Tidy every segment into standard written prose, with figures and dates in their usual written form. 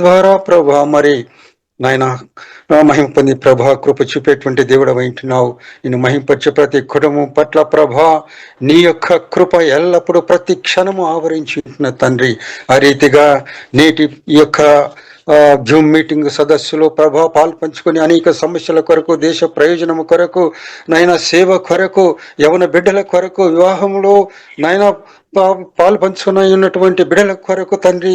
ద్వారా ప్రభా మరి నాయన మహిమ పొంది ప్రభా కృప చూపేటువంటి దేవుడు వింటున్నావు. నేను మహింపరిచే ప్రతి కుటుంబం పట్ల ప్రభా నీ యొక్క కృప ఎల్లప్పుడూ ప్రతి క్షణము ఆవరించి ఉంటున్న తండ్రి. ఆ రీతిగా నేటి ఈ యొక్క జూమ్ మీటింగ్ సదస్సులో ప్రభా పాలు పంచుకొని అనేక సమస్యల కొరకు, దేశ ప్రయోజనము కొరకు, నాయన సేవ కొరకు, యవన బిడ్డల కొరకు, వివాహంలో నాయన పాలు పంచుకుని ఉన్నటువంటి బిడ్డల కొరకు తండ్రి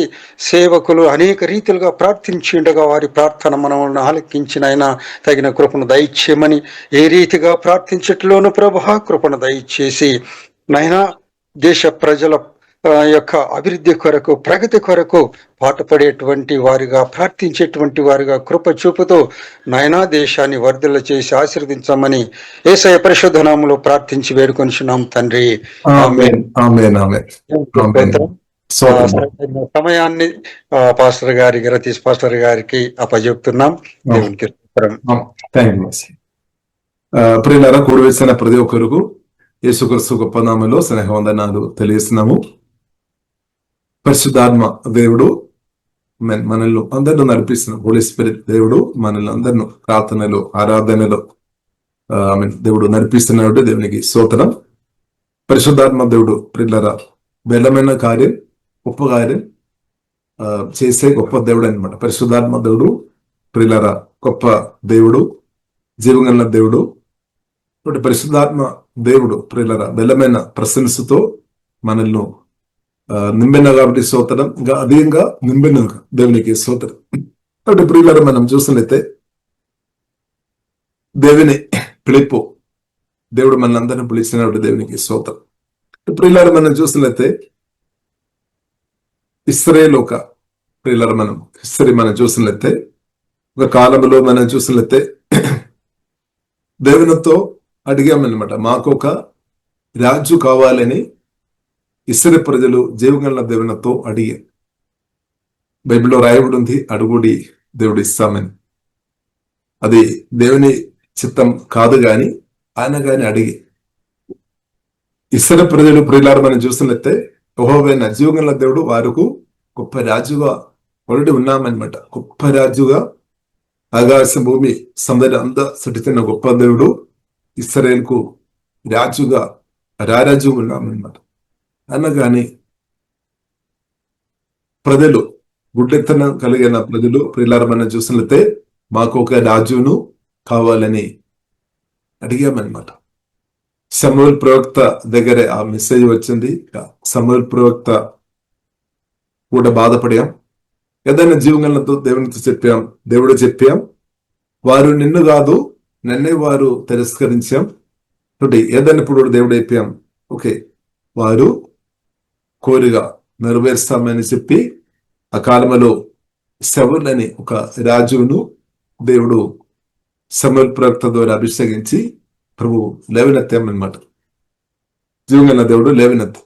సేవకులు అనేక రీతిలుగా ప్రార్థించి ఉండగా వారి ప్రార్థన మనల్ని ఆలకించిన ఆయన తగిన కృపను దయచేయమని, ఏ రీతిగా ప్రార్థించట్లోనూ ప్రభా కృపను దయచేసి నాయన దేశ ప్రజల యొక్క అభివృద్ధి కొరకు, ప్రగతి కొరకు పాటుపడేటువంటి వారిగా, ప్రార్థించేటువంటి వారిగా కృప చూపుతూ నాయనా దేశాన్ని వర్ధిల్ల చేసి ఆశీర్వదించమని యేసయ్య పరిశుద్ధ నామములో ప్రార్థించి వేడుకొనిచున్నాం తండ్రి. సమయాన్ని పాస్టర్ గారికి, రతీష్ పాస్టర్ గారికి అప్పజెప్తున్నాం. దేవునికి ప్రియులారా, కూడి వేసిన ప్రతి ఒక్కరికి యేసుక్రీస్తు గొప్ప నామములో స్నేహవందనాలు తెలియజేస్తున్నాము. పరిశుద్ధాత్మ దేవుడు మనల్ని అందరిలో నడిపిస్తున్నాం. హోలీ స్పిరిట్ దేవుడు మనల్ని అందరిని ప్రార్థనలో, ఆరాధనలో దేవుడు నడిపిస్తున్నాడు. దేవునికి స్తోత్రం. పరిశుద్ధాత్మ దేవుడు ప్రియులారా బలమైన కార్యం, గొప్ప కార్యం చేసే గొప్ప దేవుడు అనమాట. పరిశుద్ధాత్మ దేవుడు ప్రియులారా గొప్ప దేవుడు, జీవగల దేవుడు. పరిశుద్ధాత్మ దేవుడు ప్రియులారా బలమైన ప్రశంసతో మనల్ని నింబెన కాబట్టి స్తోత్రం. ఇంకా అధికంగా నింబెన దేవునికి స్తోత్రం. కాబట్టి ప్రియులారా మనం చూసినట్లయితే దేవుని పిలుపు, దేవుడు మన అందరిని పిలిచినప్పుడు దేవునికి స్తోత్రం. ప్రియులారా మనం చూసినట్లయితే ఇశ్రాయేలు ఒక ప్రియులారా మనం చూసినట్లయితే ఒక కాలంలో మనం చూసినట్లయితే దేవునితో అడిగామన్నమాట, మాకు ఒక రాజు కావాలని ఇశ్రాయేలు ప్రజలు జీవగల దేవునితో అడిగారు. బైబిల్లో రాయబడి ఉంది, అడుగుడి దేవుడు ఇస్తామని. అది దేవుని చిత్తం కాదు గాని ఆయన గాని అడిగి ఇశ్రాయేలు ప్రజలు ప్రియులారా మనం చూసినట్లయితే యెహోవా జీవగల దేవుడు వారికి గొప్ప రాజుగా ఒరడి ఉన్నామన్నమాట. గొప్ప రాజుగా ఆకాశం భూమి సముద్రం అంతా సృష్టిస్తున్న గొప్ప దేవుడు ఇశ్రాయేలుకు రాజుగా రారాజు ఉన్నామన్నమాట. అనగాని ప్రజలు గుడ్డెత్తన కలిగిన ప్రజలు ప్రియులారా మనం చూసినట్లయితే మాకు ఒక రాజును కావాలని అడిగామన్నమాట. సమూయేలు ప్రవక్త దగ్గరే ఆ మెసేజ్ వచ్చింది. సమూయేలు ప్రవక్త కూడా బాధపడాం. ఏదైనా జీవగలతో దేవునితో దేవుడు చెప్పాం, వారు నిన్ను కాదు నన్నే వారు తిరస్కరించాం. ఏదైనా ఇప్పుడు దేవుడు చెప్పాం, ఓకే వారు కోరిగా నెరవేరుస్తామని చెప్పి ఆ కాలంలో సౌలుని ఒక రాజును దేవుడు సమూయేలు ప్రవక్త ద్వారా అభిషేకించి ప్రభు లేవనెత్తామన్నమాట. జీవగల దేవుడు లేవనెత్త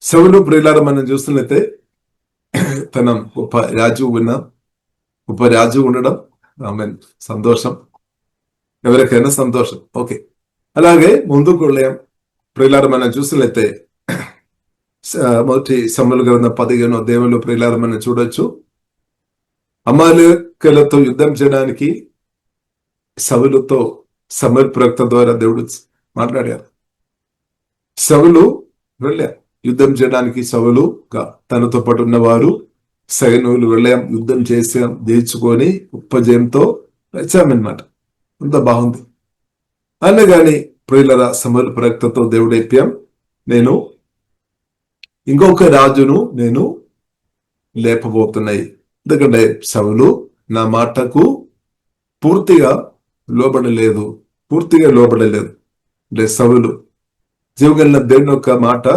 సౌలు ప్రియులారా మనం చూస్తున్నట్లయితే తన గొప్ప రాజు ఉండడం ఆమె సంతోషం, ఎవరికైనా సంతోషం. ఓకే, అలాగే ముందుకు వెళ్ళాం ప్రియులారా మనం చూసినట్లయితే మొదటి సమూయేలు గ్రంథం 15వ దేవుళ్ళు ప్రియులారా మనం చూడొచ్చు. అమాలేకీయులతో యుద్ధం చేయడానికి సౌలుతో సమూయేలు ప్రవక్త ద్వారా దేవుడు మాట్లాడారు. సౌలు వెళ్ళారు యుద్ధం చేయడానికి. సౌలుగా తనతో పాటు ఉన్నవారు సైనికులు వెళ్ళాం, యుద్ధం చేసాం, జయించుకొని ఉపజయంతో వచ్చామన్నమాట. అంత బాగుంది. అనగాని ప్రియులారా సమూయేలు ప్రవక్తతో దేవుడు చెప్పాం, నేను ఇంకొక రాజును నేను లేపబోతున్నాయి. ఎందుకంటే సౌలు నా మాటకు పూర్తిగా లోబడలేదు. అంటే సౌలు జీవగల దేవుని యొక్క మాట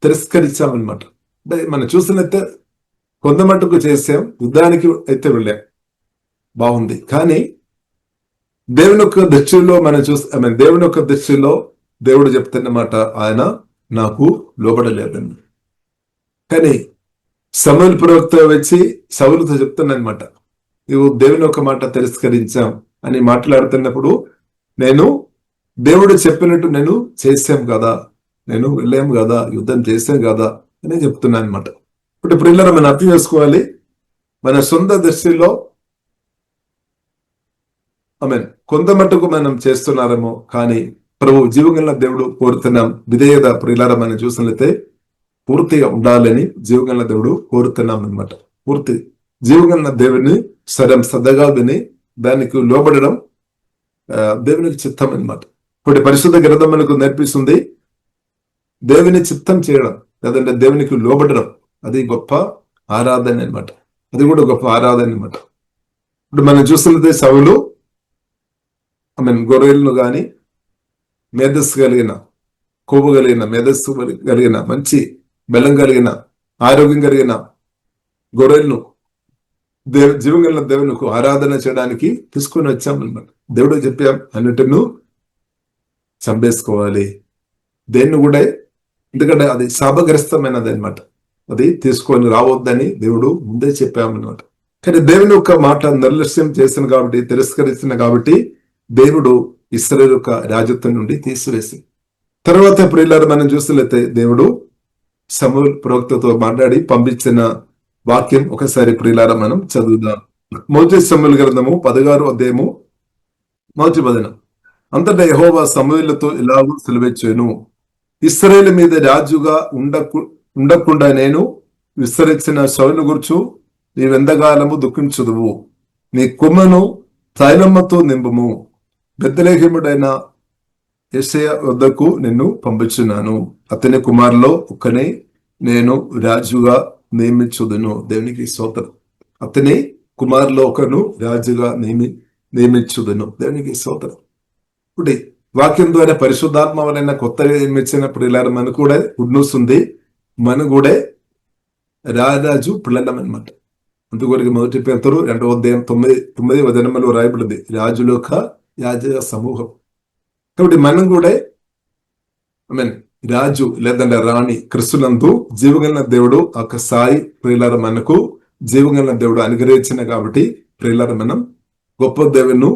తిరస్కరించామన్నమాట. అంటే మనం చూసినట్టే కొంత మట్టుకు చేసాం, యుద్ధానికి అయితే వెళ్ళాం, బాగుంది. కానీ దేవుని యొక్క దృష్టిలో దేవుని యొక్క దృష్టిలో దేవుడు చెప్తున్నమాట, ఆయన నాకు లోబడలేదని. కానీ సమూయేలు ప్రవక్త వచ్చి సౌలుతో చెప్తున్నమాట, నువ్వు దేవుని యొక్క మాట తిరస్కరించాం అని మాట్లాడుతున్నప్పుడు, నేను దేవుడు చెప్పినట్టు నేను చేసాం కదా, నేను వెళ్ళాం కదా, యుద్ధం చేసాం కదా అని చెప్తున్నాను అనమాట. ఇప్పుడు ప్రియులారా మనం అర్థం చేసుకోవాలి, మన సొంత దృష్టిలో కొంత మట్టుకు మనం చేస్తున్నారేమో, కానీ ప్రభు జీవగల దేవుడు కోరుతున్నాం విధేయత ప్రియులారా మనం చూసినట్లయితే పూర్తిగా ఉండాలని జీవగల దేవుడు కోరుతున్నాం అనమాట. పూర్తి జీవగల దేవుని శ్రద్ధగా విని దానికి లోబడడం దేవునికి చిత్తం అనమాట. ఇప్పుడు పరిశుద్ధ గ్రంథం మనకు నేర్పిస్తుంది దేవుని చిత్తం చేయడం, లేదంటే దేవునికి లోబడడం, అది గొప్ప ఆరాధన అనమాట. అది కూడా గొప్ప ఆరాధన అనమాట. ఇప్పుడు మనం చూస్తున్నది సౌలు గొర్రెలను గాని మేధస్సు కలిగిన, కొవ్వు కలిగిన, మేధస్సు కలిగిన, మంచి బలం కలిగిన, ఆరోగ్యం కలిగిన గొర్రెలను జీవగల దేవునికి ఆరాధన చేయడానికి తీసుకొని వచ్చామన్నమాట. దేవుడు చెప్పాం అన్నిటిను చంపేసుకోవాలి, దేన్ని కూడా, ఎందుకంటే అది శాపగ్రస్తమైనది అనమాట. అది తీసుకొని రావద్దని దేవుడు ముందే చెప్పామన్నమాట. కానీ దేవుని యొక్క మాట నిర్లక్ష్యం చేసిన కాబట్టి, తిరస్కరించిన కాబట్టి దేవుడు ఇశ్రాయేలు యొక్క రాజత్వం నుండి తీసివేసి తర్వాత ప్రియులారా మనం చూసినట్లయితే దేవుడు సమూయేలు ప్రవక్తతో మాట్లాడి పంపించిన వాక్యం ఒకసారి ప్రియులారా మనం చదువుదాం. మొదటి సమూయేలు గ్రంథము 16వ అధ్యాయము మొదటి వచనం. అంతటా యెహోవా సమూయేలుతో ఇలాగూ సెలవిచ్చెను, ఇశ్రాయేలు మీద రాజుగా ఉండకుండా నేను విస్తరించిన సౌలును గుర్చు నీవెంతకాలము దుఃఖించుదువు. నీ కొమ్మను తైలమ్మతో నింపుము, బెత్లెహేముడైన యెషయా వద్దకు నిన్ను పంపించున్నాను, అతని కుమారులో ఒక్కనే నేను రాజుగా నియమించుదును. దేవునికి స్తోత్రం. అతని కుమారులో ఒకను రాజుగా నియమించుదును. దేవునికి స్తోత్రం. ఇప్పుడు వాక్యం ద్వారా పరిశుద్ధాత్మ వలన కొత్తగా నిర్మించిన ప్రియులారా మనకు కూడా గుడ్ న్యూస్ ఉంది. మన కూడా రాజు పిల్లలం అనమాట. అందుకొరకు మొదటి పేతురు 2వ అధ్యాయం 9 వచనములో రాయబడింది రాజుల యొక్క యాజక సమూహం. కాబట్టి మనం కూడా రాజు లేదంటే రాణి క్రీస్తునందు జీవగల దేవుడు ఒక సాయి ప్రియులారా మనకు జీవగల దేవుడు అనుగ్రహించిన కాబట్టి ప్రియులారా మనం గొప్ప దేవును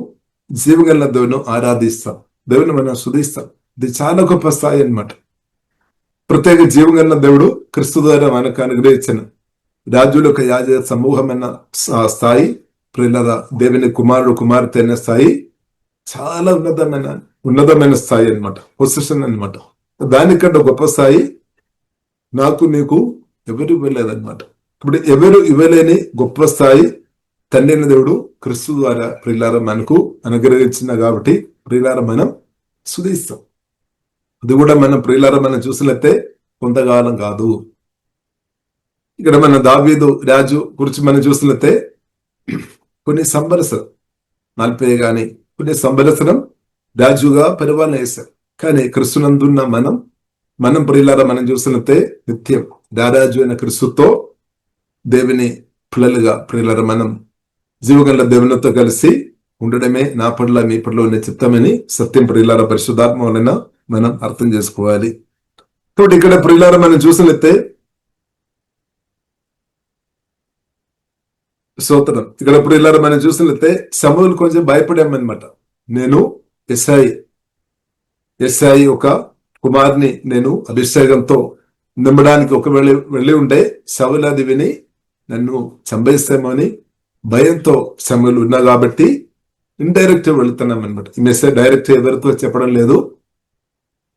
జీవగల దేవును ఆరాధిస్తాం, దేవుని మనం స్తుతిస్తాం. ఇది చాలా గొప్ప స్థాయి అన్నమాట. ప్రత్యేక జీవగల దేవుడు క్రీస్తు ద్వారా మనకు అనుగ్రహించిన రాజుల యొక్క యాజక సమూహమైన స్థాయి ప్రియులారా, దేవుని కుమారుడు కుమార్తె అయిన స్థాయి చాలా ఉన్నతమైన స్థాయి అనమాట, పొజిషన్ అనమాట. దానికంటే గొప్ప స్థాయి నాకు నీకు ఎవరు ఇవ్వలేదన్నమాట. ఇప్పుడు ఎవరు ఇవ్వలేని గొప్ప స్థాయి తండ్రి దేవుడు క్రీస్తు ద్వారా ప్రియులారా మనకు అనుగ్రహించిన కాబట్టి ప్రియులారా మనం స్తుతిస్తాం. అది కూడా మనం ప్రియులారా మనం చూసినట్లయితే కొంతకాలం కాదు. ఇక్కడ మన దావీదు రాజు గురించి మనం చూసినట్లయితే కొన్ని సంవత్సరం 40 గాని కొన్ని సంవత్సరం రాజుగా పరిపాలన చేశారు. కానీ క్రీస్తునందున్న మనం ప్రియులారా మనం చూసినట్లయితే నిత్యం రారాజు అయిన క్రీస్తుతో దేవుని పిల్లలుగా ప్రియులారా మనం జీవగల దేవునితో కలిసి ఉండడమే నా పట్ల మీ పట్ల ఉన్న చిత్తమని సత్యం ప్రియులారా పరిశుద్ధాత్మ వలన మనం అర్థం చేసుకోవాలి. కాబట్టి ఇక్కడ ప్రియులారా మనం చూసినట్లయితే స్తోత్రం. ఇక్కడ ప్రియులారా మనం చూసినట్లయితే సమూయేలు కొంచెం భయపడామన్నమాట. నేను యెషయా ఒక కుమార్ని నేను అభిషేకంతో నింపడానికి ఒకవేళ వెళ్ళి ఉంటే సౌలు అది విని నన్ను చంపేస్తామో అని భయంతో సమూయేలు ఉన్నా కాబట్టి ఇండైరెక్ట్ వెళుతున్నాం అనమాట. ఈ మెసేజ్ డైరెక్ట్ ఎవరితో చెప్పడం లేదు,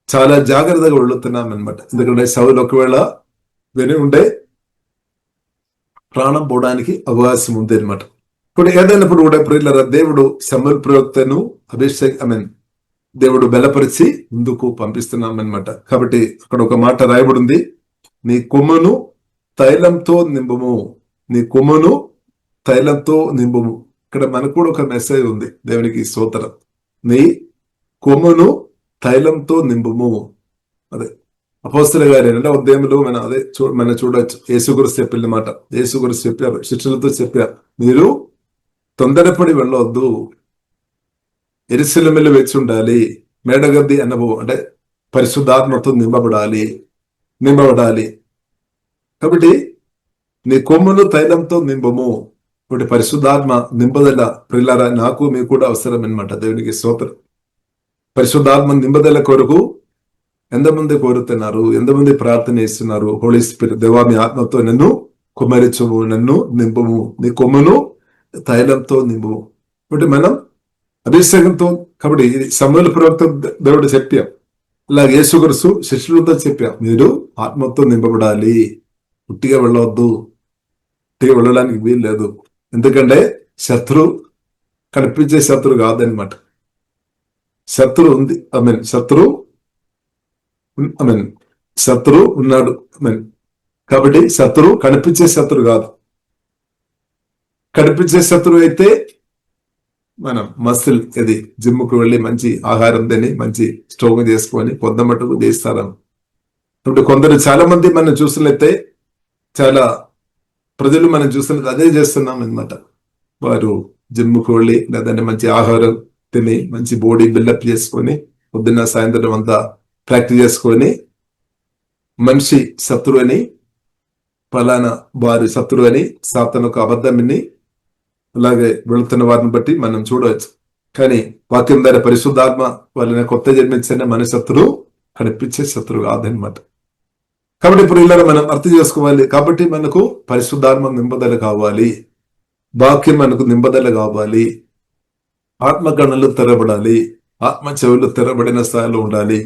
చాలా జాగ్రత్తగా వెళుతున్నాం అనమాట. ఎందుకంటే సౌలు ఒకవేళ విని ఉంటే ప్రాణం పోవడానికి అవకాశం ఉంది అనమాట. ఇప్పుడు ఏదైనప్పుడు కూడా ప్రియులారా దేవుడు సమూయేలు ప్రవక్తను దేవుడు బలపరిచి ముందుకు పంపిస్తున్నాం అనమాట. కాబట్టి అక్కడ ఒక మాట రాయబడింది, నీ కొమ్మును తైలంతో నింపుము, నీ కొమ్మును తైలంతో నింపుము. ఇక్కడ మనకు కూడా ఒక మెసేజ్ ఉంది, దేవునికి స్తోత్రం. నీ కొమ్మును తైలంతో నింపుము. అదే అపోస్తలుల గారి 2వ అధ్యాయంలో మనం చూడొచ్చు. యేసు గురించి చెప్పిన మాట, యేసు గురించి చెప్పారు, శిష్యులతో చెప్పారు, మీరు తొందరపడి వెళ్ళవద్దు, యెరూషలేములో వేచి ఉండాలి, మేడగద్ది అనుభవం అంటే పరిశుద్ధాత్మతో నింపబడాలి. కాబట్టి నీ కొమ్మును తైలంతో నింపము. ఇప్పుడు పరిశుద్ధాత్మ నింపదల ప్రియులారా నాకు మీకు కూడా అవసరం అనమాట. దేవునికి స్తోత్రం. పరిశుద్ధాత్మ నింపదల కొరకు ఎంతమంది కోరుతున్నారు, ఎంతమంది ప్రార్థన చేస్తున్నారు? హోలీ స్పిరిట్ దేవా మీ ఆత్మతో నన్ను కుమరించుము, నన్ను నింపుము, నీ కొమ్మును తైలంతో నింపుము. కాబట్టి మనం అభిషేకంతో, కాబట్టి ఇది సమూహల ప్రవక్త దేవుడు చెప్పాం. ఇలాగ యేసుక్రీస్తు శిష్యులతో చెప్పాం, మీరు ఆత్మతో నింపబడాలి, పుట్టిగా వెళ్ళవద్దు, పుట్టిగా వెళ్ళడానికి వీలు లేదు. ఎందుకంటే శత్రు కనిపించే శత్రు కాదనమాట. శత్రు ఉంది, శత్రు ఉన్నాడు. కాబట్టి శత్రు కనిపించే శత్రు కాదు. కనిపించే శత్రువు అయితే మనం మసిల్ ఇది జిమ్కు వెళ్ళి మంచి ఆహారం తిని మంచి స్ట్రోంగ్ చేసుకొని పొద్దుమట్టుకు చేస్తారు. ఇప్పుడు కొందరు చాలా మంది మనం చూసినట్లయితే, చాలా ప్రజలు మనం చూసినట్టు అదే చేస్తున్నాం అనమాట. వారు జిమ్కు వెళ్ళి లేదంటే మంచి ఆహారం తిని మంచి బాడీ బిల్డప్ చేసుకొని పొద్దున్న సాయంత్రం అంతా ప్రాక్టీస్ చేసుకొని మనిషి శత్రువు అని, ఫలానా వారి శత్రువు అని, సాతాను ఒక అబద్ధమిని అలాగే వెళుతున్న వారిని బట్టి మనం చూడవచ్చు. కానీ వాక్యం ద్వారా పరిశుద్ధాత్మ వాళ్ళని కొత్త జన్మించిన మన శత్రువు కనిపించే శత్రువు కాదనమాట. కాబట్టి ఇప్పుడు ఇలా మనం అర్థం చేసుకోవాలి. కాబట్టి మనకు పరిశుద్ధాత్మ నింపదల కావాలి, వాక్యం మనకు నింపదల కావాలి, ఆత్మ కన్నులు తెరబడాలి, ఆత్మ చెవులు తెరబడిన స్థాయిలో ఉండాలి,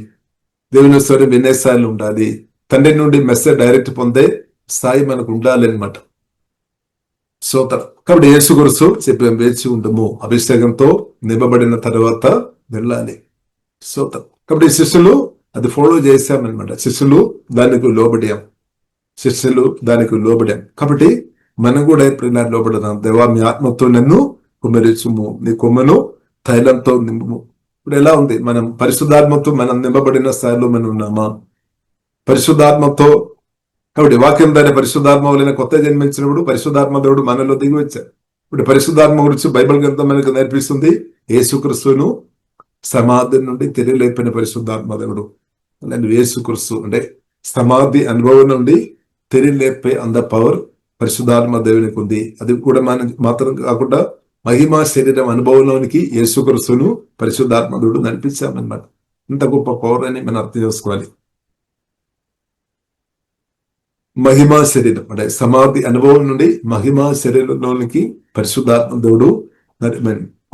దేవుని స్వరం వినే స్థాయిలో ఉండాలి, తండ్రి నుండి మెసేజ్ డైరెక్ట్ పొందే స్థాయి మనకు ఉండాలి అనమాట. స్తోత్రం. కాబట్టి యేసుక్రీస్తు చెప్పాం, వేచి ఉండము, అభిషేకంతో నింపబడిన తర్వాత వెళ్ళాలి. స్తోత్రం. కాబట్టి శిష్యులు అది ఫాలో చేశామన్నమాట. శిష్యులు దానికి లోబడాం. కాబట్టి మనం కూడా ఎప్పుడైనా లోబడదాం. దేవా, మీ ఆత్మతో నన్ను కుమ్మరించుము, నీ కొమ్మను తైలంతో నింపుము. ఇప్పుడు ఎలా ఉంది? మనం పరిశుద్ధాత్మతో మనం నింపబడిన స్థాయిలో మనం ఉన్నామా? పరిశుద్ధాత్మతో, కాబట్టి వాక్యం ద్వారా పరిశుద్ధాత్మ వలన కొత్త జన్మించినప్పుడు పరిశుద్ధాత్మ దేవుడు మనలో దిగి వచ్చారు. ఇప్పుడు పరిశుద్ధాత్మ గురించి బైబిల్ గ్రంథం మనకు నేర్పిస్తుంది. యేసుక్రీస్తును సమాధి నుండి తిరిగి లేపిన పరిశుద్ధాత్మ దేవుడు. అలాంటి యేసుక్రీస్తు అంటే సమాధి అనుభవం నుండి తిరిగి లేపే అంత పవర్ పరిశుద్ధాత్మ దేవునికి ఉంది. అది కూడా మనం మాత్రం కాకుండా మహిమా శరీరం అనుభవంలోనికి యేసుక్రీస్తును పరిశుద్ధాత్మ దేవుడు నడిపించామన్నమాట. ఇంత గొప్ప పవర్ అని మనం అర్థం చేసుకోవాలి. మహిమా శరీరం అంటే సమాధి అనుభవం నుండి మహిమా శరీరంలోనికి పరిశుద్ధాత్మ దేవుడు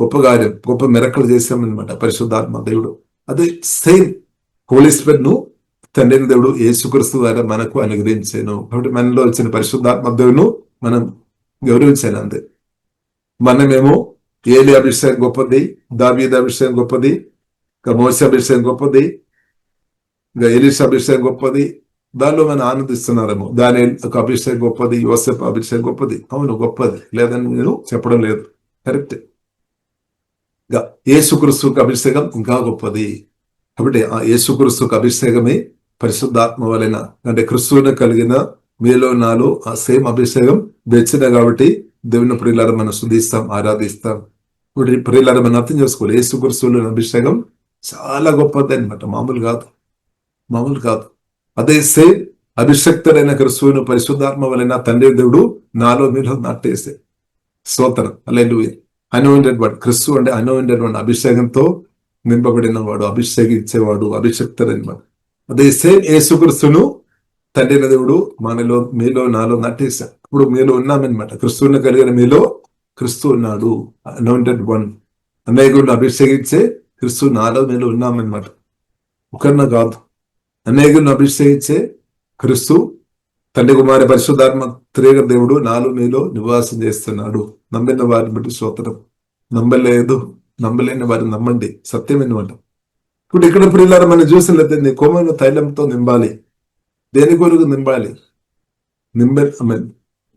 గొప్ప కార్యం, గొప్ప మిరకలు చేశామన్నమాట పరిశుద్ధాత్మ దేవుడు. అదే సేమ్ హోలీ స్పిరిట్ ను తండ్రి దేవుడు యేసుక్రీస్తు ద్వారా మనకు అనుగ్రహించాను. కాబట్టి మనలో వచ్చిన పరిశుద్ధాత్మ దేవుడు మనం గౌరవించాను. అంతే. మనమేమో ఏలి అభిషేకం గొప్పది, దావీదు అభిషేకం గొప్పది, మోషే అభిషేకం గొప్పది, ఎలీషా అభిషేకం గొప్పది, దానిలో మనం ఆనందిస్తున్నారేమో. దాని ఒక అభిషేకం గొప్పది, యోసేపు అభిషేకం గొప్పది. అవును, గొప్పది, లేదని నేను చెప్పడం లేదు, కరెక్ట్. యేసుక్రీస్తుకు అభిషేకం ఇంకా గొప్పది. కాబట్టి ఆ యేసుక్రీస్తుకు అభిషేకమే పరిశుద్ధాత్మ వలన, అంటే క్రిస్తువుని కలిగిన మీలో నాలో ఆ సేమ్ అభిషేకం తెచ్చిన. కాబట్టి దేవుని ప్రియులారా మనం స్తుతిస్తాం, ఆరాధిస్తాం. ఇప్పుడు ప్రియులారా మనం అర్థం చేసుకోవాలి, యేసుక్రీస్తువులో అభిషేకం చాలా గొప్పది అనమాట. మామూలు కాదు. అదే సేమ్ అభిషక్తుడైన క్రిస్తువును పరిశుద్ధాత్మ వలన తండ్రి దేవుడు నాలో మీలో నాటేసే. స్తోత్రం. హల్లెలూయా. అనాయింటెడ్ వన్, క్రిస్తు అంటే అనాయింటెడ్ వన్, అభిషేకంతో నింపబడిన వాడు, అభిషేకించేవాడు, అభిషక్తుడైన వాడు. అదే సేమ్ యేసుక్రీస్తును తండ్రి దేవుడు మనలో మీలో నాలో నాటేశాడు. ఇప్పుడు మీలో ఉన్నామన్నమాట. క్రిస్తువుని కలిగిన మీలో క్రిస్తు ఉన్నాడు, అనాయింటెడ్ వన్. అనేకులను అభిషేకించే క్రిస్తు నాలో మీలో ఉన్నామన్నమాట. ఒకరిన కాదు, అనేకులను అభిషేకించే క్రిస్తు తండ్రి కుమారి పరిశుద్ధాత్మ త్రియేక దేవుడు నాలో మీలో నివాసం చేస్తున్నాడు. నమ్మిన వారిని బట్టి స్తోత్రం. నమ్మలేని వారిని నమ్మండి, సత్యం అనమాట. ఇప్పుడు ఇక్కడ ప్రియులారా మనం చూసినట్లయితే నీ కొమ్మను తైలంతో నింపాలి. దేని కొరకు నింపాలి?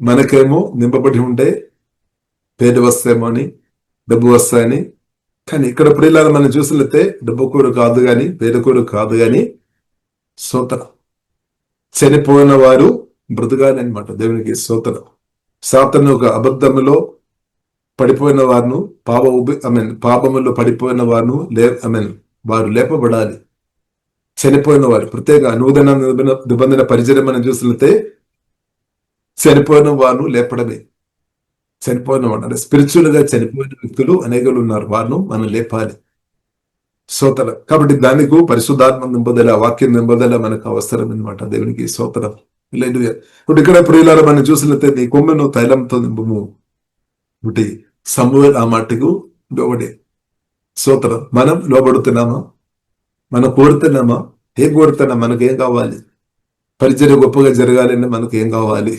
మనకేమో నింపబడి ఉంటే పేరు వస్తాయేమో అని, డబ్బు వస్తాయని. కానీ ఇక్కడ ప్రియులారా మనం చూసినట్లయితే డబ్బు కూర కాదు కానీ, పేరు కూర కాదు కానీ, స్తోత్రం. చనిపోయిన వారు బ్రతుకాలి అనమాట. దేవునికి స్తోత్రం. సాతాను ఒక అబద్ధములో పడిపోయిన వారును, పాపములో పడిపోయిన వారును వారు లేపబడాలి. చనిపోయిన వారు ప్రత్యేక నూతన నిబంధన పరిచయం మనం చూసినట్లయితే చనిపోయిన వారు లేపడమే. చనిపోయిన వాడు అంటే స్పిరిచువల్ గా చనిపోయిన వ్యక్తులు అనేకలు ఉన్నారు, వారిను మనం లేపాలి. స్తోత్రం. కాబట్టి దానికి పరిశుద్ధాత్మ నింపదల, వాక్యం నింపదల మనకు అవసరం అనమాట. దేవునికి స్తోత్రం. ఇప్పుడు ఇక్కడ ప్రియులారా మనం చూసినట్లయితే నీ కొమ్మెను తైలంతో నింపుము. ఒకటి సమూయేలు ఆ మాటకు లోబడి స్తోత్రం. మనం లోబడుతున్నామా? మనం కోరుతున్నామా? ఏం కోరుతున్నాం? మనకేం కావాలి? పరిచర్య గొప్పగా జరగాలని మనకు ఏం కావాలి?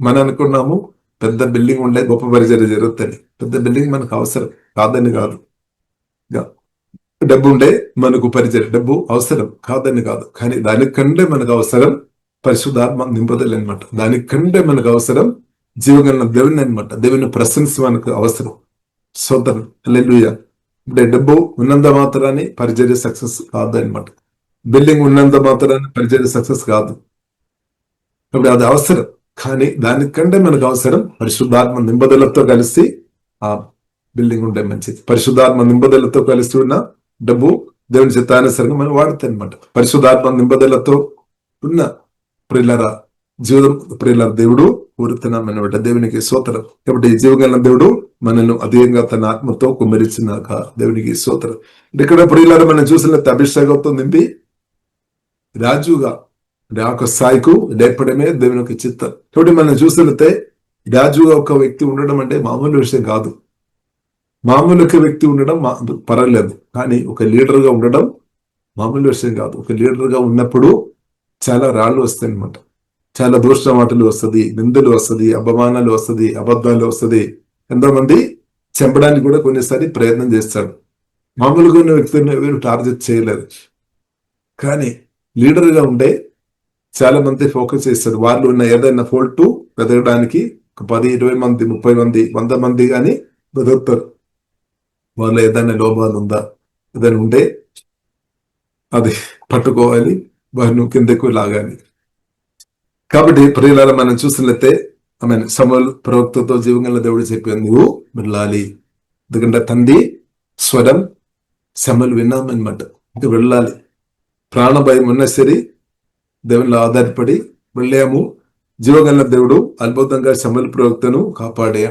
మనం అనుకున్నాము పెద్ద బిల్డింగ్ ఉండే గొప్ప పరిచర్య జరుగుతుంది. పెద్ద బిల్డింగ్ మనకు అవసరం కాదని కాదు. డబ్బు ఉండే మనకు పరిచర్య, డబ్బు అవసరం కాదని కాదు. కానీ దానికంటే మనకు అవసరం పరిశుద్ధాత్మ నింపుదల అనమాట. దానికంటే మనకు అవసరం జీవగల దేవుని అనమాట. దేవుని ప్రశంస మనకు అవసరం. సోదరు హల్లెలూయా. అంటే డబ్బు ఉన్నంత మాత్రాన్ని పరిచర్య సక్సెస్ కాదు అనమాట. బిల్డింగ్ ఉన్నంత మాత్రాన్ని పరిచర్య సక్సెస్ కాదు. కాబట్టి అది అవసరం. కానీ దానికంటే మనకు అవసరం పరిశుద్ధాత్మ నింబదలతో కలిసి ఆ బిల్డింగ్ ఉంటే మంచిది. పరిశుద్ధాత్మ నింబదలతో కలిసి ఉన్న డబ్బు దేవుని చిత్తానుసరంగా మనం వాడుతాయి అనమాట. పరిశుద్ధాత్మ నింబదలతో ఉన్న ప్రియులర జీవితం ప్రియులర దేవుడు కోరుతున్నామన్నమాట. దేవునికి స్తోత్రం. కాబట్టి జీవగల దేవుడు మనల్ని అధికంగా తన ఆత్మతో కుమ్మరించినాక దేవునికి స్తోత్రం. ఇక్కడ ప్రియులర మనం చూసినట్టు అభిషేకంతో నింపి రాజుగా ఒక స్థాయికు లేపడమే దేవుని యొక్క చిత్తం. కాబట్టి మనం చూసినట్లయితే రాజుగా ఒక వ్యక్తి ఉండడం అంటే మామూలు విషయం కాదు. మామూలు ఒక వ్యక్తి ఉండడం పర్వాలేదు, కానీ ఒక లీడర్ గా ఉండడం మామూలు విషయం కాదు. ఒక లీడర్ గా ఉన్నప్పుడు చాలా రాళ్ళు వస్తాయి అనమాట. చాలా దూషణ మాటలు వస్తుంది, నిందలు వస్తుంది, అపమానాలు వస్తుంది, అబద్ధాలు వస్తుంది. ఎంతో మంది చంపడానికి కూడా కొన్నిసారి ప్రయత్నం చేస్తాడు. మామూలుగా ఉన్న వ్యక్తిని ఎవరు టార్గెట్ చేయలేదు. కానీ లీడర్ గా ఉండే చాలా మంది ఫోకస్ చేస్తారు. వాళ్ళు ఉన్న ఏదైనా ఫోల్ట్ వెతకడానికి 10, 20 మంది, 30 మంది, 100 మంది కానీ వెతుకుతారు. వాళ్ళు ఏదైనా లోపాలు ఉందా, ఏదైనా ఉంటే అది పట్టుకోవాలి, వారిని కిందకు లాగాలి. కాబట్టి ప్రియులారా మనం చూసినట్లయితే ఆమె సమూయేలు ప్రవక్తతో జీవగల దేవుడు చెప్పాను, నువ్వు వెళ్ళాలి. ఎందుకంటే తండ్రి స్వరం సమూయేలు విన్నామన్నమాట. ఇంకా వెళ్ళాలి. ప్రాణ భయం ఉన్న సరే దేవునిలో ఆధారపడి వెళ్ళాము. జీవగల దేవుడు అద్భుతంగా సమూయేలు ప్రవక్తను కాపాడే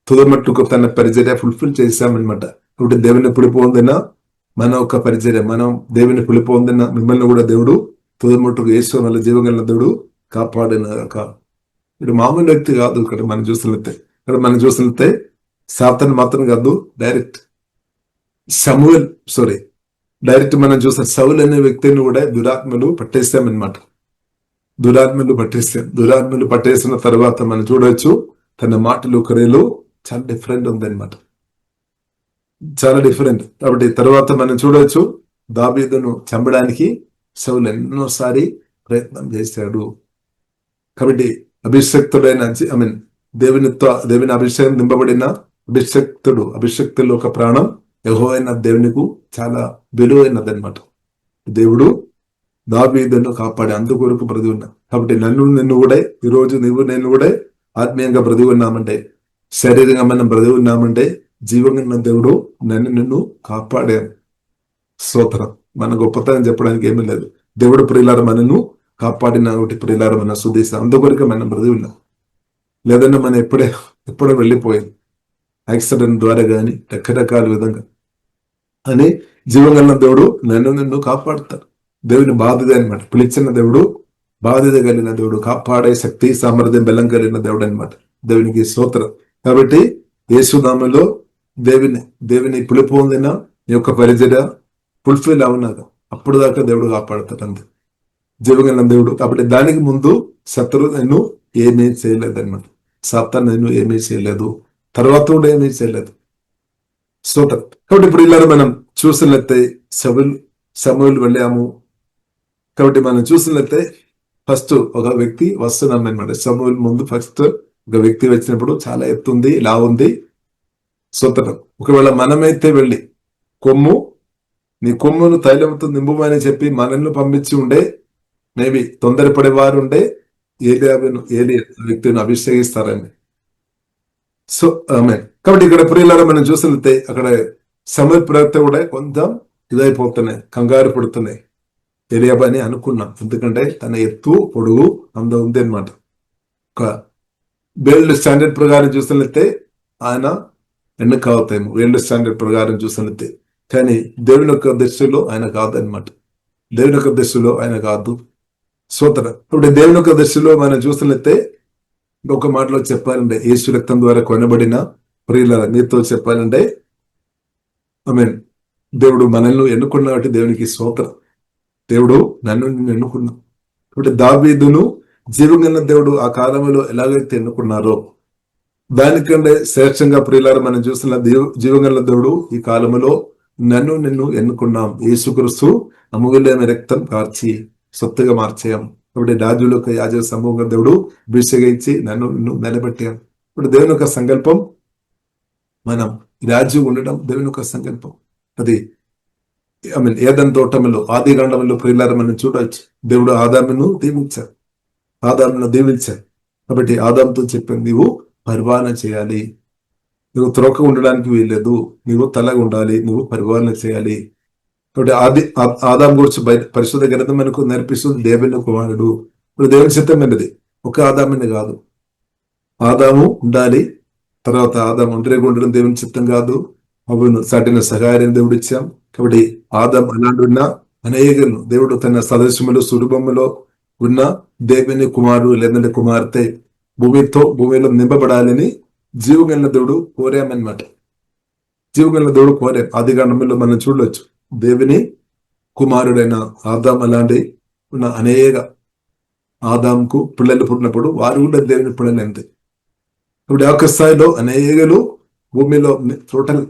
తుదమట్టుకు తన పరిచర్య ఫుల్ఫిల్ చేశామన్నమాట. ఇప్పుడు దేవుని పిలుపొందిన మన ఒక పరిచర్య, మనం దేవుని పిలుపొందిన మిమ్మల్ని కూడా దేవుడు తుదమట్టుకు యేసు వల్ల జీవగల దేవుడు కాపాడినాక. ఇప్పుడు మామూలు వ్యక్తి కాదు. ఇక్కడ మనం చూసినట్లయితే సాతాను మాత్రం కాదు, డైరెక్ట్ డైరెక్ట్ మనం చూసిన సౌలు అనే వ్యక్తిని కూడా దురాత్మలు పట్టేస్తామన్నమాట. దురాత్మలు పట్టేసిన తర్వాత మనం చూడవచ్చు తన మాటలు క్రియలు చాలా డిఫరెంట్ ఉందన్నమాట. చాలా డిఫరెంట్. కాబట్టి తర్వాత మనం చూడవచ్చు దావీదును చంపడానికి సౌలు ఎన్నోసారి ప్రయత్నం చేశాడు. కాబట్టి అభిషక్తుడైన దేవుని అభిషేకం నింపబడిన అభిషక్తులు ఒక ప్రాణం యెహోవా దేవునికి చాలా విలువైనది అనమాట. దేవుడు దావీదును కాపాడే అందుకొరకు బ్రతి ఉన్నా. కాబట్టి నిన్ను కూడా ఈరోజు నేను కూడా ఆత్మీయంగా బ్రతి ఉన్నామంటే, శారీరకంగా మనం బ్రతి ఉన్నామంటే జీవంగా దేవుడు నిన్ను కాపాడాను. స్తోత్రం. మన గొప్పతనం చెప్పడానికి ఏమీ లేదు. దేవుడు ప్రియులార మనను కాపాడిన ఒకటి ప్రియులార మన సుదేశం అందుకొరకు మనం బ్రతి ఉన్నాం. లేదన్నా మనం ఎప్పుడో వెళ్ళిపోయింది యాక్సిడెంట్ ద్వారా కానీ రకరకాల విధంగా అని జీవగల దేవుడు నిన్ను కాపాడుతాడు. దేవుని బాధ్యత అనమాట. పిలిచిన దేవుడు, బాధ్యత కలిగిన దేవుడు, కాపాడే శక్తి సామర్థ్యం బలం కలిగిన దేవుడు అనమాట. దేవునికి స్తోత్రం. కాబట్టి యేసునామములో దేవుని పిలుపు పొందిన ఈ యొక్క పరిచర్య ఫుల్ఫిల్ అవునాక అప్పుడు దాకా దేవుడు కాపాడుతాడు. అంతే జీవగల దేవుడు. కాబట్టి దానికి ముందు శత్రువు నేను ఏమీ చేయలేదు అనమాట. సాతాను నేను ఏమీ చేయలేదు, తర్వాత కూడా ఏమీ చేయలేదు. స్తోత్రం. కాబట్టి ఇప్పుడు ఇలా మనం చూసినట్లయితే సమూయేలు వెళ్ళాము. కాబట్టి మనం చూసినట్లయితే ఫస్ట్ ఒక వ్యక్తి వస్తున్నాం అనమాట. సమూయేలు ముందు ఫస్ట్ ఒక వ్యక్తి వచ్చినప్పుడు చాలా ఎత్తుంది, ఇలా ఉంది. స్తోత్రం. ఒకవేళ మనమైతే వెళ్ళి నీ కొమ్మును తైలంతో నింపుమని చెప్పి మనల్ని పంపించి ఉండే, మేబీ తొందరపడేవారు ఉండే ఏలియా వ్యక్తిని అభిషేకిస్తారని. సో ఆమె కాబట్టి ఇక్కడ ప్రియులారా మనం చూసినట్లయితే అక్కడ సమూయేలు ప్రవక్త కూడా కొంచెం ఇదైపోతున్నాయి, కంగారు పడుతున్నాయి ఏలియా అని అనుకున్నాం. ఎందుకంటే తన ఎత్తు పొడుగు అంత ఉంది అనమాట. ఒక వరల్డ్ స్టాండర్డ్ ప్రకారం చూసినట్లయితే ఆయన ఎన్నిక అవుతాయేమో, వరల్డ్ స్టాండర్డ్ ప్రకారం చూసినట్లయితే. కానీ దేవుని యొక్క దృష్టిలో ఆయన కాదు అనమాట. దేవుని యొక్క దృష్టిలో ఆయన కాదు. స్తోత్రం. ఇప్పుడు దేవుని యొక్క దృష్టిలో మనం చూస్తున్నట్టే ఇంకొక మాటలో చెప్పాలంటే యేసు రక్తం ద్వారా కొనబడిన ప్రియుల మీతో చెప్పాలంటే ఆమేన్, దేవుడు మనల్ని ఎన్నుకున్న కాబట్టి దేవునికి స్తోత్రం. దేవుడు నన్ను నిన్ను ఎన్నుకున్నా. ఇప్పుడు దావీదును జీవగల దేవుడు ఆ కాలంలో ఎలాగైతే ఎన్నుకున్నారో దానికంటే శ్రేష్టంగా ప్రియులారా మనం చూస్తున్న జీవగల దేవుడు ఈ కాలంలో నన్ను నిన్ను ఎన్నుకున్నాం. యేసుక్రీస్తు అమూల్యమైన రక్తం కార్చి సొత్తుగా మార్చాం. కాబట్టి రాజులకు యాజక సమూహంగా దేవుడు అభిషేకించి నన్ను నిన్ను నిలబెట్టాం. ఇప్పుడు దేవుని యొక్క సంకల్పం మనం రాజు ఉండడం దేవుని యొక్క సంకల్పం. అది ఏదైనా తోటంలో ఆది కాండంలో ప్రియులారా మనం చూడవచ్చు. దేవుడు ఆదామును దీవించారు. కాబట్టి ఆదాముతో చెప్పింది నీవు పరిపాలన చేయాలి, నువ్వు త్రోక ఉండడానికి వీల్లేదు, నువ్వు తలగా ఉండాలి, నువ్వు పరిపాలన చేయాలి. కాబట్టి ఆదాం గురించి పరిశుద్ధ గ్రంథం మనకు నేర్పిస్తుంది దేవుని కుమారుడు. ఇప్పుడు దేవుని చిత్తమైనది ఒక ఆదాముని కాదు, ఆదాము ఉండాలి. తర్వాత ఆదాము ఒంటరిగా ఉండడం దేవుని చిత్తం కాదు. అవును, సాటిన సహాయాన్ని దేవుడు ఇచ్చాం. కాబట్టి ఆదాం అలాంటి ఉన్న అనేకలను దేవుడు తన సదస్యములు సురూపములో ఉన్న దేవుని కుమారుడు లేదంటే కుమార్తె భూమిలో నింపబడాలని జీవగల దేవుడు కోరామన్నమాట. జీవగల దేవుడు కోరాం. ఆది కాండంలో మనం చూడవచ్చు. దేవుని కుమారుడైన ఆదాం అలాంటి ఉన్న అనేక ఆదాంకు పిల్లలు పుట్టినప్పుడు వారు కూడా దేవుని పిల్లలు అంతే. ఇప్పుడు ఒక స్థాయిలో అనేకలు భూమిలో టోటల్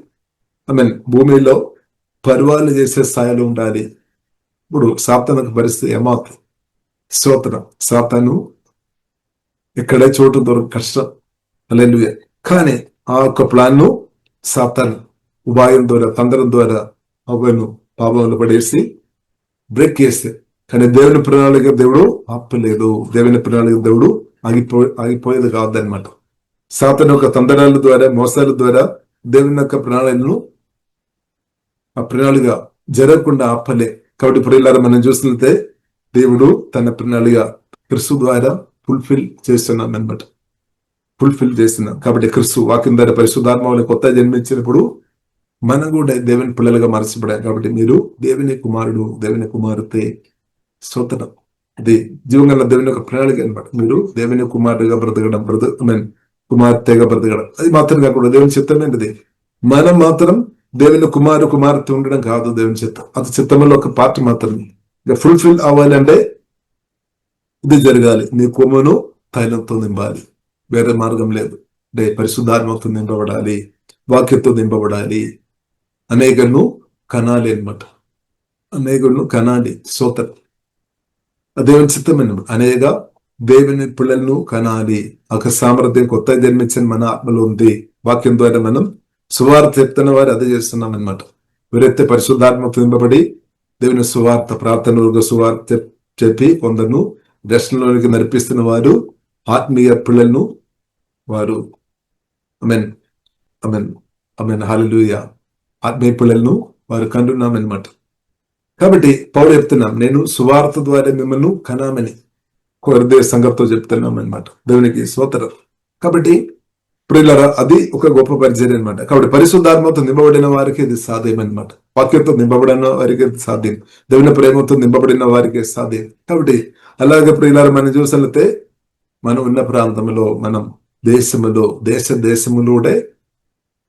భూమిలో పరివాళ్ళు చేసే స్థాయిలో ఉండాలి. ఇప్పుడు సాతానుకు పరిస్థితి ఏమాత్రం స్తోత్రం. సాతాను ఎక్కడే చోటు దొరక కష్టం. హల్లెలూయా. కానీ ఆ యొక్క ప్లాన్ ను సాతాను ఉపాయం ద్వారా తంత్రం ద్వారా అవ్వను పాపంలో పడేసి బ్రేక్ చేస్తే, కానీ దేవుని ప్రణాళిక దేవుడు ఆపలేదు. దేవుని ప్రణాళిక దేవుడు ఆగిపోయేది కాదనమాట. సాతాను యొక్క తంత్రాల ద్వారా మోసాల ద్వారా దేవుని యొక్క ప్రణాళికను ఆ ప్రణాళిక జరగకుండా ఆపలే. కాబట్టి ప్రియులారా మనం చూసినట్లయితే దేవుడు తన ప్రణాళిక క్రీస్తు ద్వారా ఫుల్ఫిల్ చేస్తున్నాం అనమాట. కాబట్టి క్రీస్తు వాక్యం ద్వారా పరిశుద్ధాత్మ కొత్త జన్మించినప్పుడు మనం కూడా దేవుని పిల్లలుగా మార్చబడాం. కాబట్టి మీరు దేవుని కుమారుడు, దేవుని కుమార్తె. స్తోత్రం. ఇది జీవంగల దేవుని యొక్క ప్రణాళిక అనమాట. మీరు దేవుని కుమారుడుగా బ్రతకడం, కుమార్తెగా బ్రతకడం, అది మాత్రం కాకుండా దేవుని చిత్తమైనది. మనం మాత్రం దేవుని కుమార్తె ఉండడం కాదు దేవుని చిత్తం. అది చిత్తంలో ఒక పార్ట్ మాత్రమే. ఇక ఫుల్ఫిల్ అవ్వాలంటే ఇది జరగాలి. నీ కొమ్మును తైలంతో నింపాలి, వేరే మార్గం లేదు. పరిశుద్ధాత్మతో నింపబడాలి, వాక్యంతో నింపబడాలి, అనేకలను కనాలి అనమాట. అనేకలను కనాలి. స్తోత్రం. దేవుని చిత్తమైన అనేక దేవుని పిల్లలను కనాలి. ఒక సామర్థ్యం కొత్త జన్మించిన మన ఆత్మలో ఉంది. వాక్యం ద్వారా మనం సువార్త చెప్తున్న వారు అదే చేస్తున్నాం అనమాట. ఎవరైతే పరిశుద్ధాత్మతో నింపబడి దేవుని సువార్త ప్రార్థన సువార్త చెప్పి కొందరు దర్శనంలోనికి నడిపిస్తున్న వారు ఆత్మీయ పిల్లలను వారు హల్లెలూయా ఆత్మీయ పిల్లలను వారు కంటున్నామన్నమాట. కాబట్టి పౌలు చెప్తున్నాం, నేను సువార్త ద్వారా మిమ్మల్ని కనామని హృదయ సంగతితో చెప్తున్నాం అనమాట. దేవునికి స్తోత్రం. కాబట్టి ప్రియులారా అది ఒక గొప్ప పరిచర్య అనమాట. కాబట్టి పరిశుద్ధాత్మతో నింపబడిన వారికి ఇది సాధ్యం అనమాట. వాక్యంతో నింపబడిన వారికి సాధ్యం, దేవుని ప్రేమతో నింపబడిన వారికి సాధ్యం. కాబట్టి అలాగే ప్రియులారా మనం చూసినట్లయితే మనం ఉన్న ప్రాంతంలో మనం దేశములోనే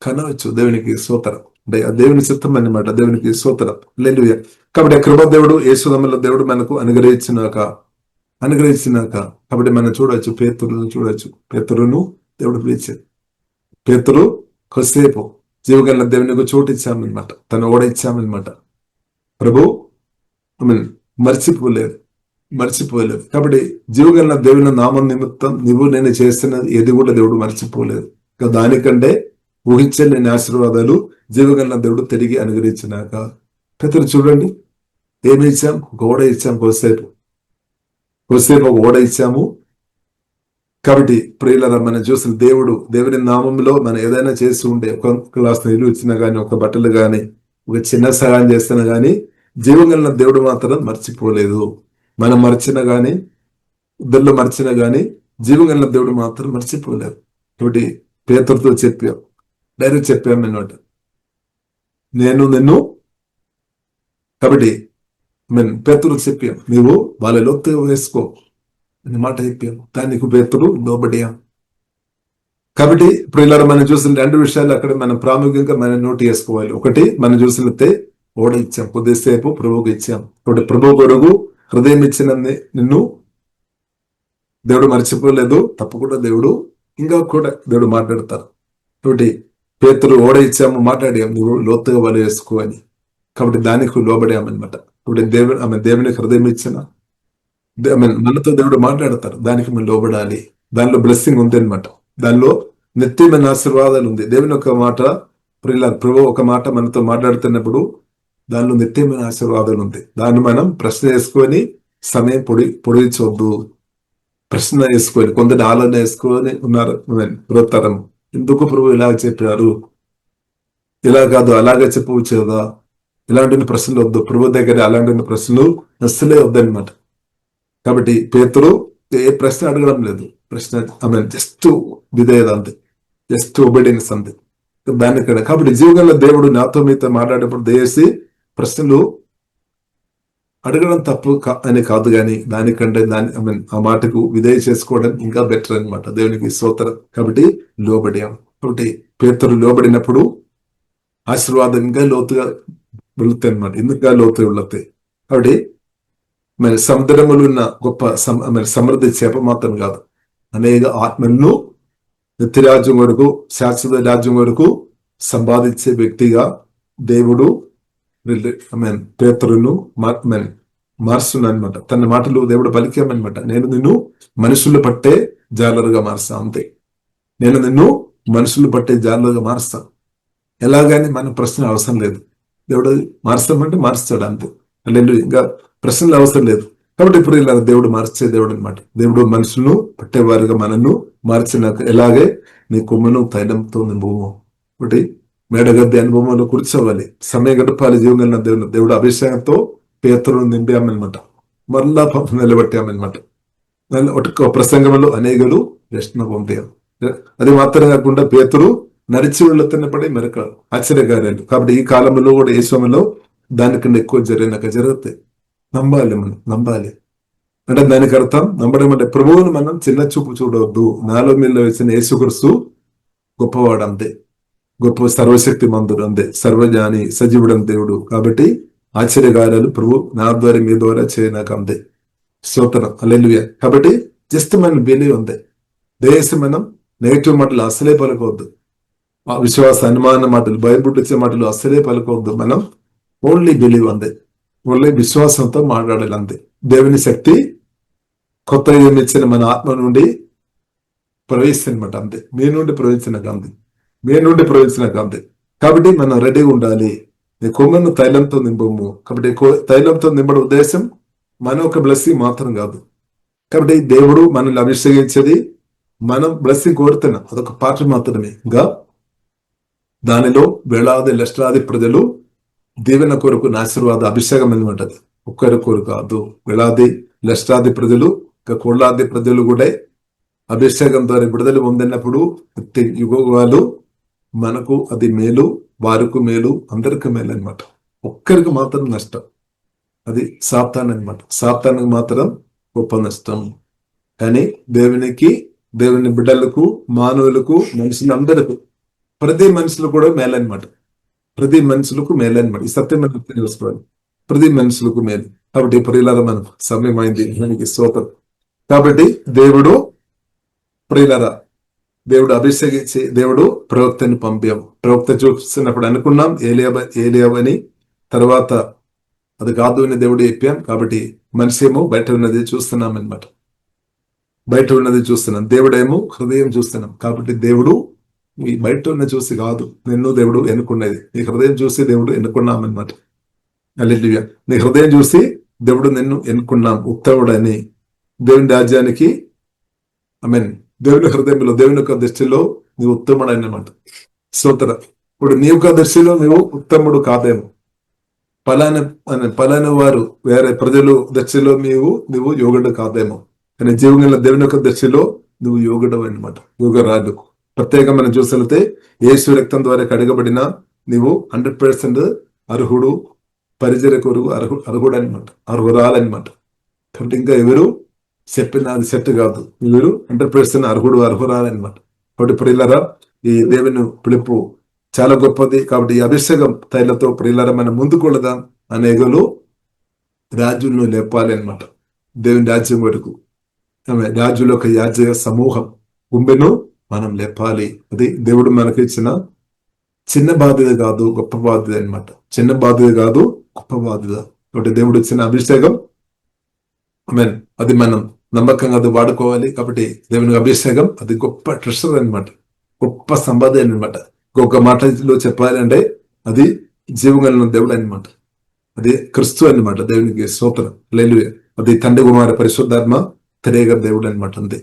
కనవచ్చు. దేవునికి స్తోత్రం. అంటే దేవుని చిత్తం అన్నమాట. దేవునికి స్తోత్రం. హల్లెలూయా. కాబట్టి కృప దేవుడు యేసునామములో దేవుడు మనకు అనుగ్రహించినాక కాబట్టి మనం చూడవచ్చు, పేతురును దేవుడు పిలిచాడు. పేతురు కొద్దిసేపు జీవగల దేవునికి చోటు ఇచ్చామన్నమాట, తన ఓడ ఇచ్చామన్నమాట. ప్రభు మర్చిపోలేదు. కాబట్టి జీవగల దేవుని నామం నిమిత్తం నేను చేస్తున్నది ఏది కూడా దేవుడు మర్చిపోలేదు. దానికంటే ఊహించలేని ఆశీర్వాదాలు జీవగల దేవుడు తిరిగి అనుగ్రహించినాక పేతురు చూడండి, ఏమి ఇచ్చాం? ఓడ ఇచ్చాం. కొద్దిసేపు ఓడ ఇచ్చాము. కాబట్టి ప్రియులారా మనం చూసిన దేవుని నామంలో మనం ఏదైనా చేసి ఉంటే, ఒక గ్లాస్ నీళ్ళు ఇచ్చినా గానీ, ఒక బట్టలు గాని, ఒక చిన్న సహాయం చేస్తున్నా గానీ జీవగల దేవుడు మాత్రం మర్చిపోలేదు. మనం మర్చినా గానీ, ఇద్దరిలో మర్చినా గానీ జీవగల దేవుడు మాత్రం మర్చిపోలేదు. కాబట్టి పేతురుతో డైరెక్ట్ చెప్పామన్నమాట, నేను నిన్ను. కాబట్టి పేతురు చెప్పాం, నీవు వాళ్ళ లోతుగా వేసుకో అని మాట చెప్పాం. దానికి పేతురు లోబడియాం. కాబట్టి ఇప్పుడు ఇలా మనం చూసిన 2 విషయాలు అక్కడ మనం ప్రాముఖ్యంగా మనం నోట్ చేసుకోవాలి. ఒకటి, మనం చూసినట్టే ఓడ ఇచ్చాం, కొద్దిసేపు ప్రభువుకి ఇచ్చాం. కాబట్టి ప్రభు కొరకు హృదయం ఇచ్చిన నిన్ను దేవుడు మర్చిపోలేదు. తప్పకుండా దేవుడు ఇంకా కూడా దేవుడు మాట్లాడతారు. కాబట్టి పేతురు ఓడ ఇచ్చాము, మాట్లాడాము, నువ్వు లోతుగా వల వేసుకో అని. కాబట్టి దానికి లోబడామన్నమాట. ఇప్పుడు దేవునికి హృదయం ఇచ్చిన మనతో దేవుడు మాట్లాడతారు, దానికి మనం లోబడాలి. దానిలో బ్లెస్సింగ్ ఉంది అనమాట. దానిలో నిత్యమైన ఆశీర్వాదాలు ఉంది. దేవుని ఒక మాట, ప్రభు ఒక మాట మనతో మాట్లాడుతున్నప్పుడు దానిలో నిత్యమైన ఆశీర్వాదాలు ఉంది. దాన్ని మనం ప్రశ్న వేసుకొని సమయం పొడిచవద్దు. ప్రశ్న వేసుకొని కొందరు ఆలోచన వేసుకొని ఉన్నారు పురోత్తరం, ఎందుకు ప్రభు ఇలా చెప్పారు, ఇలా కాదు అలాగే చెప్పవచ్చు కదా, ఇలాంటి ప్రశ్నలు వద్దు. ప్రభు దగ్గర అలాంటి ప్రశ్నలు అస్సలే వద్దనమాట. కాబట్టి పేతురు ఏ ప్రశ్న అడగడం లేదు. ప్రశ్న జస్ట్ విధేయత అంతే, జస్ట్ ఒబీడియన్స్ అంతే దానిక్కడ. కాబట్టి జీవితంలో దేవుడు నాతో మీతో మాట్లాడేప్పుడు దయచేసి ప్రశ్నలు అడగడం తప్పు అని కాదు, కానీ దానికంటే ఆ మాటకు విధేయ చేసుకోవడం ఇంకా బెటర్ అనమాట. దేవునికి స్తోత్రం. కాబట్టి లోబడాం. కాబట్టి పేతురు లోబడినప్పుడు ఆశీర్వాదం ఇంకా లోతుగా వెళుతాయి అనమాట. ఎందుకుగా లోతుగా వెళుతాయి. కాబట్టి సముద్రములు ఉన్న గొప్ప సమృద్ధి చేప మాత్రం కాదు, అనేక ఆత్మలను నిత్యరాజ్యం వరకు, శాశ్వత రాజ్యం వరకు సంపాదించే వ్యక్తిగా దేవుడు పేతురును మార్చును అనమాట. తన మాటలు దేవుడు పలికామనమాట. నేను నిన్ను మనుషులు పట్టే జాలరుగా మారుస్తా, అంతే. నేను నిన్ను మనుషులు పట్టే జాలరుగా మారుస్తాను. ఎలాగని మన ప్రశ్న అవసరం లేదు. దేవుడు మార్చామంటే మార్చాడు, అంతే. లేదు ఇంకా ప్రశ్నలు అవసరం లేదు. కాబట్టి ఇప్పుడు ఇలా దేవుడు మార్చే దేవుడు అనమాట. దేవుడు మనుషులను పట్టేవారుగా మనను మార్చినాక, ఎలాగే నీ కొమ్మను తైలంతో నింపుము. ఒకటి మేడగద్దె అనుభవంలో కూర్చోవాలి, సమయం గడపాలి జీవన దేవుడు అభిషేకంతో పేతురును నింపామన్నమాట. మరలా నిలబెట్టామన్నమాట. ఒక ప్రసంగంలో అనేకులు రక్షణ పొందారు. అది మాత్రం కాకుండా పేతురు నడిచి వెళుతున్నప్పుడే మరొక ఆశ్చర్యకార్యాలు. కాబట్టి ఈ కాలంలో కూడా ఏ సమయంలో దానికన్నా ఎక్కువ జరుగుతాయి. నమ్మాలి అంటే దానికి అర్థం నమ్మడం అంటే ప్రభువును మనం చిన్న చూపు చూడవద్దు. నాలో మీద వచ్చిన యేసుక్రీస్తు గొప్పవాడు అంతే, గొప్ప సర్వశక్తి మంతుడు అంతే, సర్వజ్ఞాని సజీవుడు దేవుడు. కాబట్టి ఆశ్చర్యకార్యాలు ప్రభు నా ద్వారా మీ ద్వారా చేయనాక అంతే. స్తోత్రం, హల్లెలూయా. కాబట్టి జస్ట్ మనం బిలీవ్ అంతే. దయచేసి మనం నెగిటివ్ మాటలు అసలే పలకవద్దు. విశ్వాస అనుమాన మాటలు, బైబిల్ ఇచ్చే మాటలు అసలే పలకవద్దు. మనం ఓన్లీ బిలీవ్ అంతే, ఓన్లీ విశ్వాసంతో మాట్లాడాలి అంతే. దేవుని శక్తి కొత్త ఇచ్చిన మన ఆత్మ నుండి ప్రవహిస్తున్నమాట అంతే. మీ నుండి ప్రవహించినాక అంతే. కాబట్టి మనం రెడీగా ఉండాలి. నీ కొమ్మను తైలంతో నింపము. కాబట్టి తైలంతో నింపడం ఉద్దేశం మన ఒక బ్లెస్సింగ్ మాత్రం కాదు. కాబట్టి దేవుడు మనల్ని అభిషేకించేది మనం బ్లెస్సింగ్ కోరుతున్నాం, అదొక పాత్ర మాత్రమే. ఇంకా దానిలో వేలాది లక్షలాది ప్రజలు దీవెన కొరకు ఆశీర్వాద అభిషేకం అనమాట. ఒక్కరి కొరకు కాదు, వేలాది లక్షలాది ప్రజలు, ఇంకా కోట్లాది ప్రజలు కూడా అభిషేకం ద్వారా విడుదల పొందినప్పుడు యుగాలు మనకు అది మేలు, వారికి మేలు, అందరికి మేలు అనమాట. ఒక్కరికి మాత్రం నష్టం, అది సాతాన్ అనమాట. సాతానికి మాత్రం గొప్ప నష్టం. కానీ దేవుని బిడ్డలకు, మానవులకు, మనుషులందరికీ, ప్రతి మనుషులు కూడా మేలనమాట. ప్రతి మనుషులకు మేలనమాట. ఈ సత్యం మనం తెలుసుకోవాలి. ప్రతి మనుషులకు మేలు. కాబట్టి ప్రియులారా, మనం సమయం అయింది మనకి స్తోత్రం. కాబట్టి దేవుడు అభిషేకించి దేవుడు ప్రవక్తని పంపాము. ప్రవక్త చూస్తున్నప్పుడు అనుకున్నాం ఏలియావని, తర్వాత అది కాదు అని దేవుడు చెప్పాం. కాబట్టి మనిషి ఏమో బయట ఉన్నది చూస్తున్నాం అనమాట. బయట ఉన్నది చూస్తున్నాం, దేవుడేమో హృదయం చూస్తున్నాం. కాబట్టి దేవుడు ఈ బయట ఉన్న చూసి కాదు, నిన్ను దేవుడు ఎన్నుకున్నది. నీ హృదయం చూసి దేవుడు ఎన్నుకున్నామన్నమాట. హల్లెలూయా. నీ హృదయం చూసి దేవుడు నిన్ను ఎన్నుకున్నాం, ఉత్తముడని, దేవుని రాజ్యానికి. ఆమేన్. దేవుని హృదయంలో, దేవుని యొక్క దృష్టిలో నీవు ఉత్తముడు అన్నమాట. స్తోత్రం. ఇప్పుడు నీ యొక్క దృష్టిలో నువ్వు ఉత్తముడు కాదేమో, పలానా వారు వేరే ప్రజలు దృష్టిలో నువ్వు యోగుడు కాదేమో, కానీ జీవంలో దేవుని యొక్క దృష్టిలో నువ్వు యోగుడు అన్నమాట, యోగరాజు. ప్రత్యేకంగా మనం చూసితే యేసు రక్తం ద్వారా కడగబడిన నీవు 100% అర్హుడు, పరిచర్యకు అర్హుడనమాట, అర్హురాలన్నమాట. కాబట్టి ఇంకా ఎవరు చెప్పిన అది సెట్ కాదు, ఎవరు 100% అర్హురాలన్నమాట. కాబట్టి ప్రియులారా, ఈ దేవుని పిలుపు చాలా గొప్పది. కాబట్టి ఈ అభిషేకం తైలతో ప్రియులారా మనం ముందుకు వెళదాం. అనేకలు రాజులను లేపాలి అనమాట, దేవుని రాజ్యం వరకు. ఆమె రాజుల యొక్క యాజక సమూహం గుండెను మనం లేపాలి. అది దేవుడు మనకి ఇచ్చిన చిన్న బాధ్యత కాదు, గొప్ప బాధ్యత అనమాట. చిన్న బాధ్యత కాదు, గొప్ప బాధ్యత. కాబట్టి దేవుడు ఇచ్చిన అభిషేకం మీన్ అది మనం నమ్మకంగా అది వాడుకోవాలి. కాబట్టి దేవుని అభిషేకం అది గొప్ప ట్రెషర్ అనమాట, గొప్ప సంపద అనమాట. ఇంకొక మాటలో చెప్పాలంటే అది జీవగలిగిన దేవుడు అనమాట, అది క్రిస్తు అనమాట. దేవునికి స్తోత్రం, హల్లెలూయా. అది తండ్రి కుమార పరిశుద్ధాత్మ తెరేగ దేవుడు అనమాట. అంతే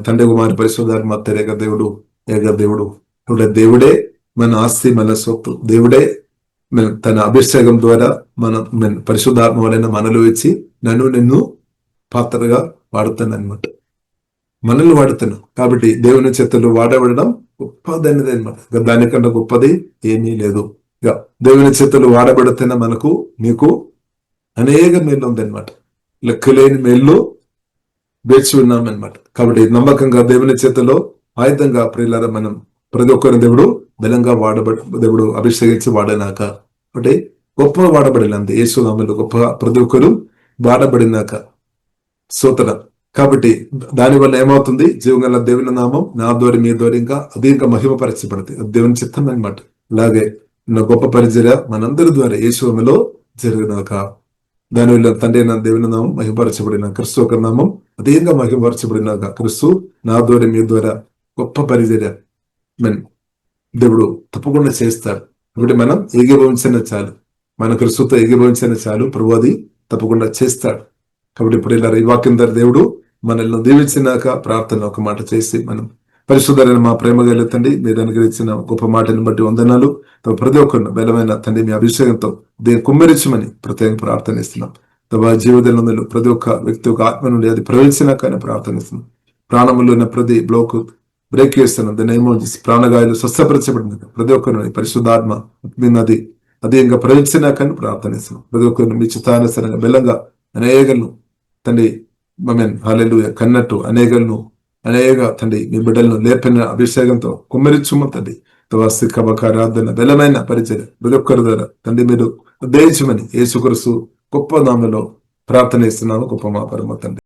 తండ్రి కుమార పరిశుద్ధాత్మ తెరేగ దేవుడు, ఏక దేవుడు. దేవుడే మన ఆస్తి, మన సొత్తు. దేవుడే తన అభిషేకం ద్వారా మన పరిశుద్ధాత్మ వలన మనలో ఇచ్చి నిన్ను పాత్రగా వాడుతాను అనమాట, మనల్ని వాడుతాను. కాబట్టి దేవుని చేతుల్లో వాడబడడం గొప్పదైనది అనమాట. దానికన్నా గొప్పది ఏమీ లేదు. ఇక దేవుని చేతులు వాడబడుతున్న మనకు నీకు అనేక మేళ్ళు ఉందన్నమాట, లెక్కలేని మేళ్ళు వేచి ఉన్నామన్నమాట. కాబట్టి నమ్మకంగా దేవుని చేతిలో ఆయుధంగా ప్రియులారా మనం ప్రతి ఒక్కరిని దేవుడు బలంగా దేవుడు అభిషేకించి వాడినాక, అంటే గొప్ప వాడబడినంత యేసునామములో గొప్పగా ప్రతి ఒక్కరు వాడబడినాక సూతన. కాబట్టి దానివల్ల ఏమవుతుంది, జీవగల దేవుని నామం నా ద్వారా మీ ద్వారా ఇంకా అధికంగా మహిమపరచబడుతుంది. అది దేవుని చిత్తం అనమాట. అలాగే నా గొప్ప పరిచర్య మనందరి ద్వారా యేసునామములో జరిగినాక, దానివల్ల తండ్రి నా దేవుని నామం మహిమపరచబడిన, క్రిస్తు ఒక నామం అధికంగా మహిమపరచబడినాక, క్రిస్తు నా ద్వారా మీ ద్వారా గొప్ప పరిచర్య దేవుడు తప్పకుండా చేస్తాడు. కాబట్టి మనం ఏకీభవించిన చాలు, మన క్రిస్తుతో ఏకీభవించిన చాలు, ప్రభు అది తప్పకుండా చేస్తాడు. కాబట్టి ఇప్పుడు ఇలా ఈ వాక్యం ద్వారా దేవుడు మనల్ని దీవించినాక ప్రార్థన ఒక మాట చేసి మనం పరిశుద్ధమైన మా ప్రేమ గెలుతండి, మీరు అనుగ్రహించిన గొప్ప మాటని బట్టి వందనాలు. ప్రతి ఒక్కరిని బలమైన తండ్రి మీ అభిషేకంతో దేని కుమ్మరించమని ప్రత్యేక ప్రార్థనిస్తున్నాం. జీవితంలో ప్రతి ఒక్క వ్యక్తి ఒక ఆత్మ నుండి అది ప్రవేశినాకనే ప్రార్థనిస్తున్నాం. ప్రాణములో ఉన్న ప్రతి బ్లోక్ బ్రేక్ చేస్తున్నాం. దాన్ని ఏమో ప్రాణగాయాలు స్వస్థపరచబడిన ప్రతి ఒక్కరిని పరిశుద్ధాత్మ అది అధికంగా ప్రవేశినాకని ప్రార్థనిస్తున్నాం. ప్రతి ఒక్కరిని మీ చిత్తానుసరంగా బెల్లంగా అనేకలను తండ్రి హల్లెలూయా కన్నట్టు అనేకలను అనేక తండ్రి మీ బిడ్డలను లేపిన అభిషేకంతో కుమ్మరించుమ తండ్రి. ఆరాధన బలమైన పరిచయం ప్రతి ఒక్కరి ద్వారా తండ్రి మీరు ఉద్దేశించమని యేసుక్రీస్తు గొప్ప నామములో ప్రార్థన ఇస్తున్నాము. గొప్ప మా పరమ తండ్రి.